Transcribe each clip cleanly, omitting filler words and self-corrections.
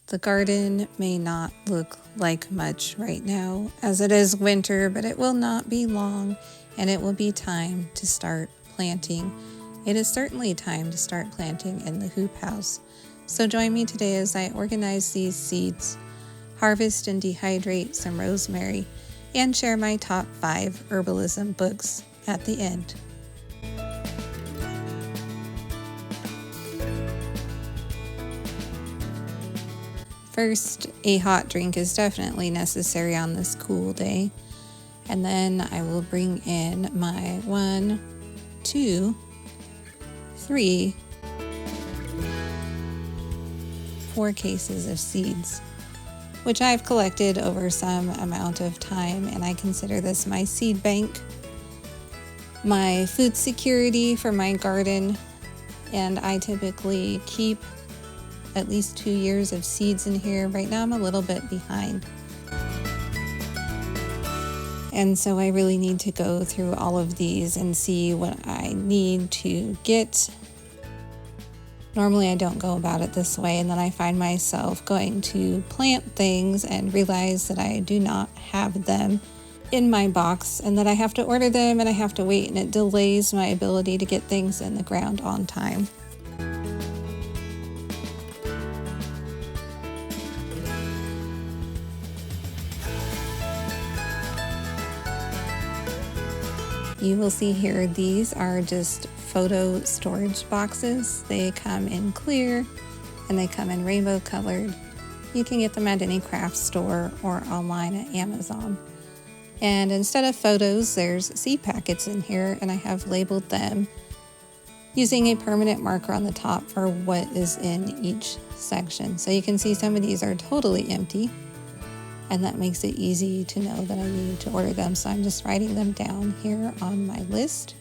The garden may not look like much right now as it is winter, but it will not be long and it will be time to start planting. It is certainly time to start planting in the hoop house. So join me today as I organize these seeds, harvest and dehydrate some rosemary, and share my top 5 herbalism books at the end. First, a hot drink is definitely necessary on this cool day. And then I will bring in my 1, 2, 3, 4 cases of seeds, which I've collected over some amount of time, and I consider this my seed bank, my food security for my garden, and I typically keep at least 2 years of seeds in here. Right now I'm a little bit behind. And so I really need to go through all of these and see what I need to get. Normally I don't go about it this way, and then I find myself going to plant things and realize that I do not have them in my box and that I have to order them and I have to wait, and it delays my ability to get things in the ground on time. You will see here, these are just photo storage boxes. They come in clear and they come in rainbow colored. You can get them at any craft store or online at Amazon. And instead of photos, there's seed packets in here, and I have labeled them using a permanent marker on the top for what is in each section. So you can see some of these are totally empty, and that makes it easy to know that I need to order them. So I'm just writing them down here on my list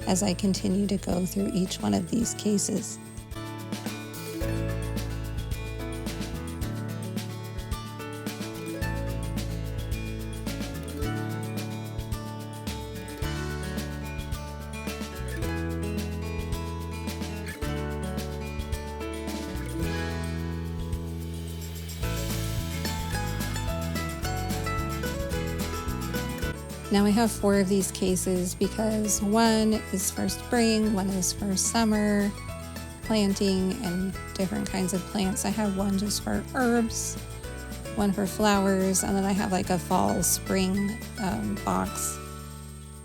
as I continue to go through each one of these cases. Now I have 4 of these cases because one is for spring, one is for summer planting and different kinds of plants. I have one just for herbs, one for flowers, and then I have like a fall spring box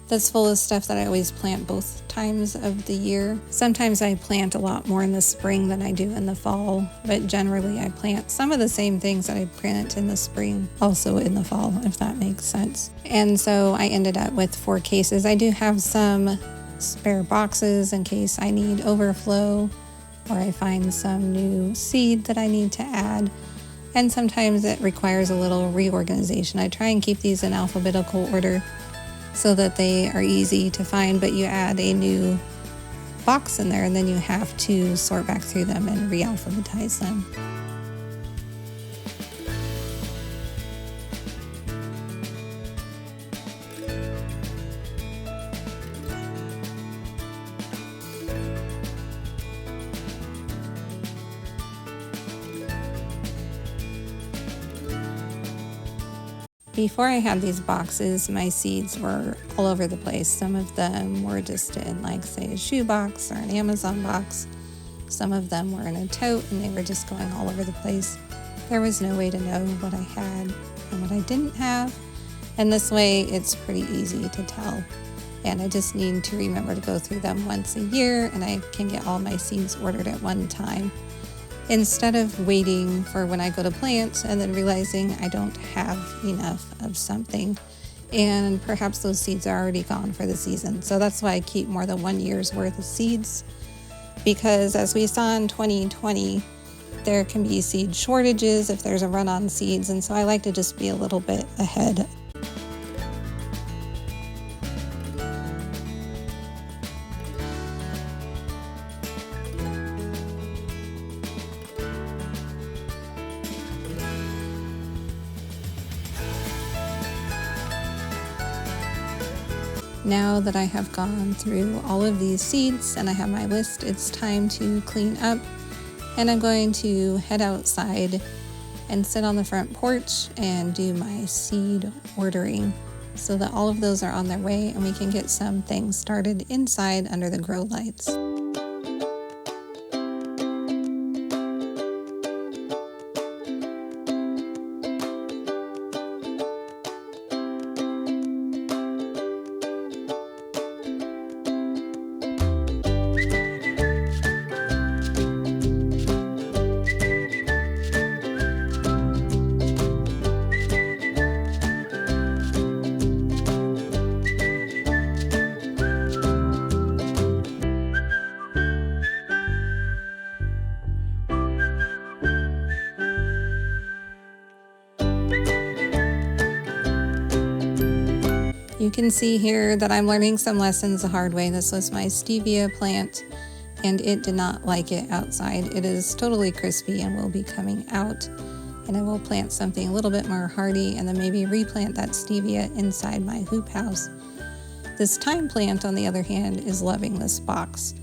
that's full of stuff that I always plant both times of the year. Sometimes I plant a lot more in the spring than I do in the fall, but generally I plant some of the same things that I plant in the spring also in the fall, if that makes sense. And so I ended up with 4 cases. I do have some spare boxes in case I need overflow or I find some new seed that I need to add. And sometimes it requires a little reorganization. I try and keep these in alphabetical order so that they are easy to find, but you add a new box in there and then you have to sort back through them and re-alphabetize them. Before I had these boxes, my seeds were all over the place. Some of them were just in, like, say, a shoe box or an Amazon box. Some of them were in a tote and they were just going all over the place. There was no way to know what I had and what I didn't have. And this way, it's pretty easy to tell. And I just need to remember to go through them once a year, and I can get all my seeds ordered at one time, instead of waiting for when I go to plant and then realizing I don't have enough of something and perhaps those seeds are already gone for the season. So that's why I keep more than 1 year's worth of seeds, because as we saw in 2020, there can be seed shortages if there's a run on seeds, and so I like to just be a little bit ahead. Now that I have gone through all of these seeds and I have my list, it's time to clean up, and I'm going to head outside and sit on the front porch and do my seed ordering so that all of those are on their way and we can get some things started inside under the grow lights. You can see here that I'm learning some lessons the hard way. This was my stevia plant and it did not like it outside. It is totally crispy and will be coming out. And I will plant something a little bit more hardy and then maybe replant that stevia inside my hoop house. This thyme plant, on the other hand, is loving this box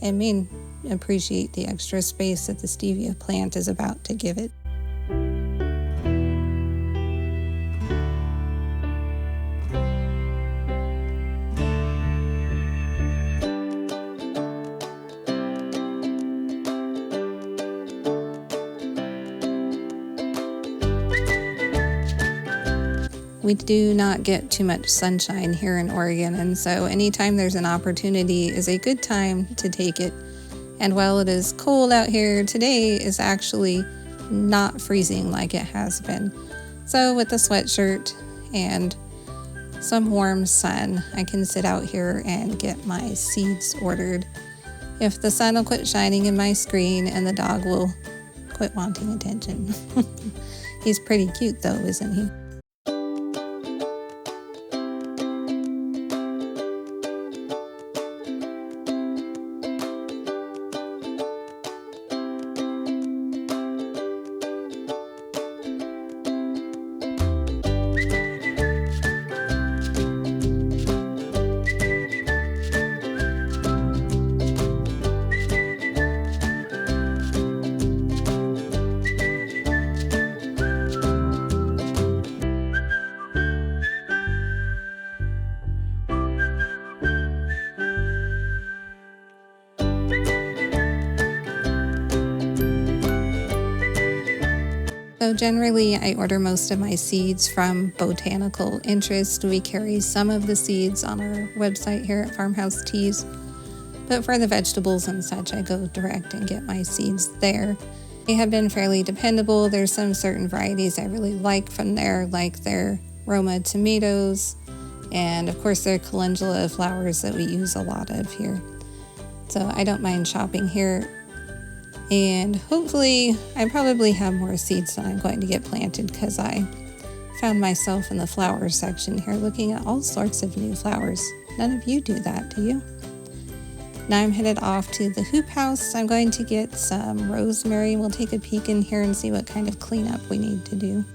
and may appreciate the extra space that the stevia plant is about to give it. We do not get too much sunshine here in Oregon, and so anytime there's an opportunity is a good time to take it. And while it is cold out here, today is actually not freezing like it has been. So with a sweatshirt and some warm sun, I can sit out here and get my seeds ordered. If the sun will quit shining in my screen and the dog will quit wanting attention. He's pretty cute though, isn't he? So generally, I order most of my seeds from Botanical Interest. We carry some of the seeds on our website here at Farmhouse Teas, but for the vegetables and such, I go direct and get my seeds there. They have been fairly dependable. There's some certain varieties I really like from there, like their Roma tomatoes, and of course their calendula flowers that we use a lot of here. So I don't mind shopping here. And hopefully, I probably have more seeds than I'm going to get planted because I found myself in the flower section here looking at all sorts of new flowers. None of you do that, do you? Now I'm headed off to the hoop house. I'm going to get some rosemary. We'll take a peek in here and see what kind of cleanup we need to do.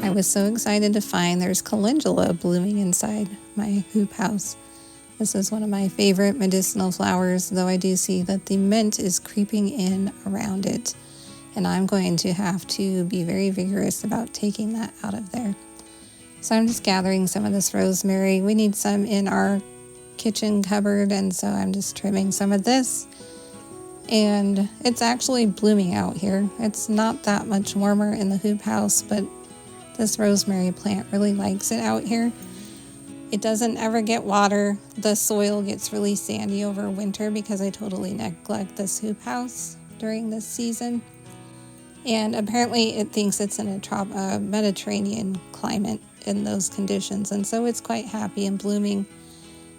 I was so excited to find there's calendula blooming inside my hoop house. This is one of my favorite medicinal flowers, though I do see that the mint is creeping in around it, and I'm going to have to be very vigorous about taking that out of there. So I'm just gathering some of this rosemary. We need some in our kitchen cupboard, and so I'm just trimming some of this. And it's actually blooming out here. It's not that much warmer in the hoop house, but this rosemary plant really likes it out here. It doesn't ever get water. The soil gets really sandy over winter because I totally neglect this hoop house during this season. And apparently it thinks it's in a Mediterranean climate in those conditions, and so it's quite happy and blooming.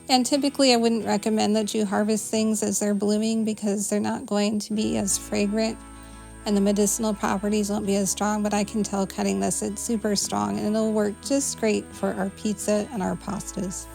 And typically I wouldn't recommend that you harvest things as they're blooming because they're not going to be as fragrant and the medicinal properties won't be as strong, but I can tell cutting this, it's super strong, and it'll work just great for our pizza and our pastas.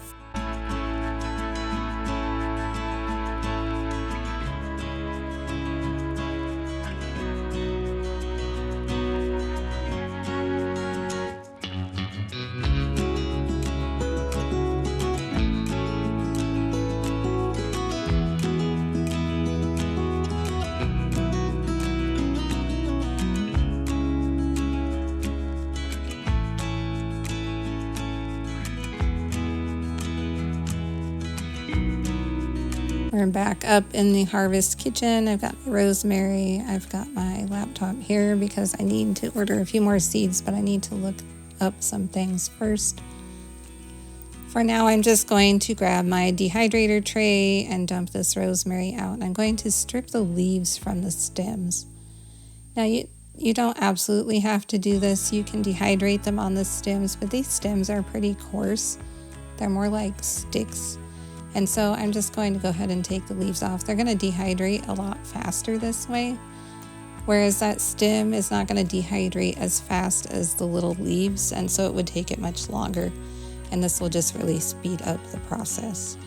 We're back up in the harvest kitchen. I've got my rosemary. I've got my laptop here because I need to order a few more seeds, but I need to look up some things first. For now, I'm just going to grab my dehydrator tray and dump this rosemary out. I'm going to strip the leaves from the stems. Now, you don't absolutely have to do this. You can dehydrate them on the stems, but these stems are pretty coarse. They're more like sticks. And so I'm just going to go ahead and take the leaves off. They're going to dehydrate a lot faster this way, whereas that stem is not going to dehydrate as fast as the little leaves, and so it would take it much longer. And this will just really speed up the process.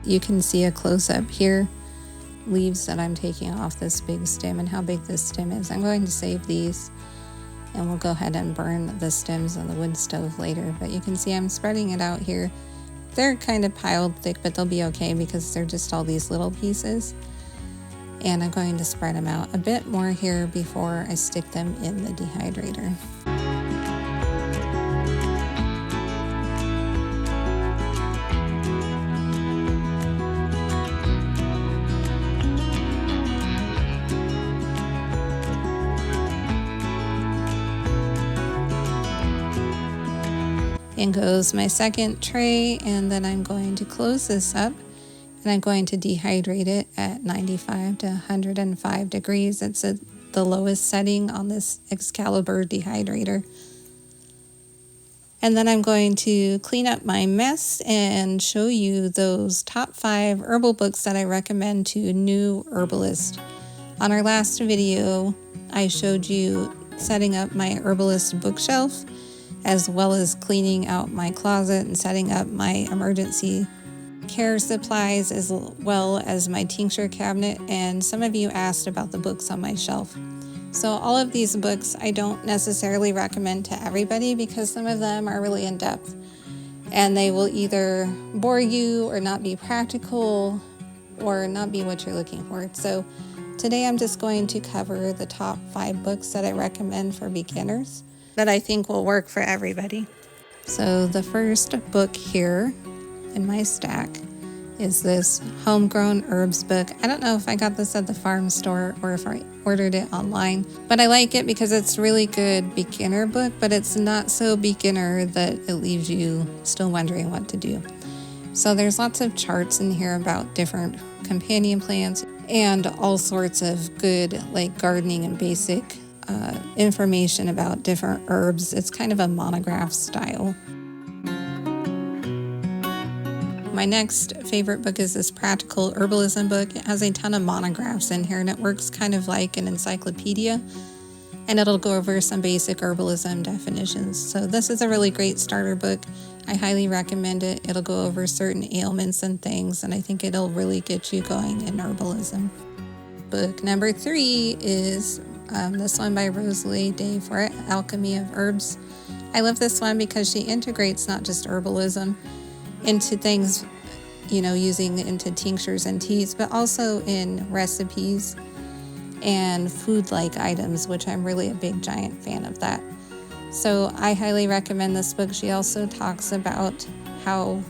You can see a close-up here, leaves that I'm taking off this big stem and how big this stem is. I'm going to save these and we'll go ahead and burn the stems on the wood stove later. But you can see I'm spreading it out here. They're kind of piled thick, but they'll be okay because they're just all these little pieces. And I'm going to spread them out a bit more here before I stick them in the dehydrator. In goes my second tray, and then I'm going to close this up and I'm going to dehydrate it at 95 to 105 degrees. It's the lowest setting on this Excalibur dehydrator. And then I'm going to clean up my mess and show you those top 5 herbal books that I recommend to new herbalists. On our last video, I showed you setting up my herbalist bookshelf, as well as cleaning out my closet and setting up my emergency care supplies, as well as my tincture cabinet. And some of you asked about the books on my shelf. So all of these books I don't necessarily recommend to everybody because some of them are really in depth and they will either bore you or not be practical or not be what you're looking for. So today I'm just going to cover the top 5 books that I recommend for beginners that I think will work for everybody. So the first book here in my stack is this Homegrown Herbs book. I don't know if I got this at the farm store or if I ordered it online, but I like it because it's a really good beginner book, but it's not so beginner that it leaves you still wondering what to do. So there's lots of charts in here about different companion plants and all sorts of good like gardening and basic information about different herbs. It's kind of a monograph style. My next favorite book is this Practical Herbalism book. It has a ton of monographs in here and it works kind of like an encyclopedia, and it'll go over some basic herbalism definitions. So this is a really great starter book. I highly recommend it. It'll go over certain ailments and things, and I think it'll really get you going in herbalism. Book number 3 is this one by Rosealee, Foret, Alchemy of Herbs. I love this one because she integrates not just herbalism into things, using into tinctures and teas, but also in recipes. and food-like items, which I'm really a big giant fan of that. So I highly recommend this book. She also talks about how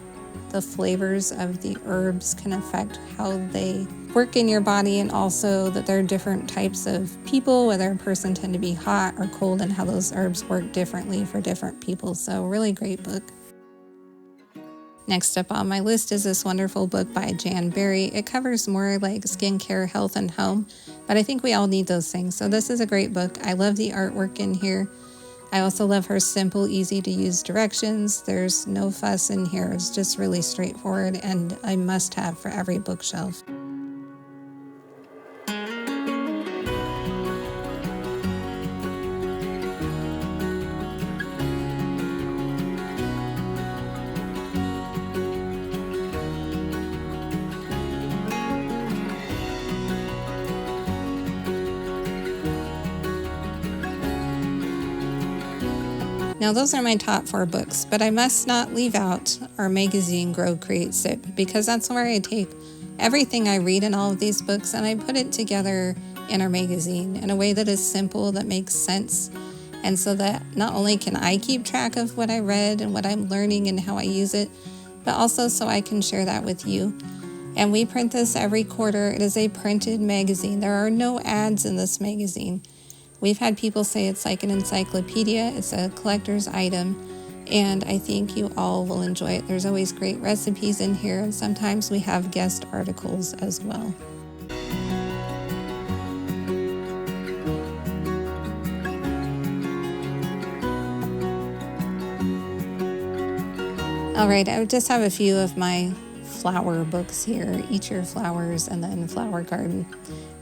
the flavors of the herbs can affect how they work in your body, and also that there are different types of people, whether a person tend to be hot or cold, and how those herbs work differently for different people. So really great book. Next up on my list is this wonderful book by Jan Berry. It covers more like skincare, health, and home, but I think we all need those things. So this is a great book. I love the artwork in here. I also love her simple, easy to use directions. There's no fuss in here. It's just really straightforward and a must-have for every bookshelf. Now those are my top 4 books, but I must not leave out our magazine, Grow, Create, Sip, because that's where I take everything I read in all of these books and I put it together in our magazine in a way that is simple, that makes sense, and so that not only can I keep track of what I read and what I'm learning and how I use it, but also so I can share that with you. And we print this every quarter. It is a printed magazine. There are no ads in this magazine. We've had people say it's like an encyclopedia. It's a collector's item, and I think you all will enjoy it. There's always great recipes in here, and sometimes we have guest articles as well. All right, I just have a few of my flower books here, Eat Your Flowers and then Flower Garden,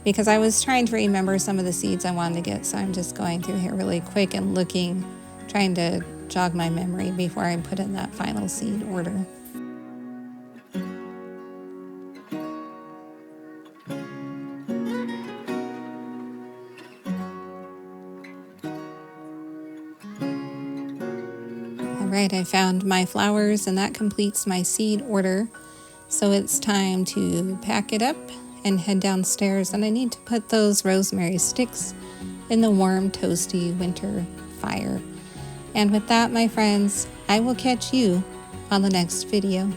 because I was trying to remember some of the seeds I wanted to get, so I'm just going through here really quick and looking, trying to jog my memory before I put in that final seed order. All right, I found my flowers, and that completes my seed order. So it's time to pack it up and head downstairs, and I need to put those rosemary sticks in the warm, toasty winter fire. And with that, my friends, I will catch you on the next video.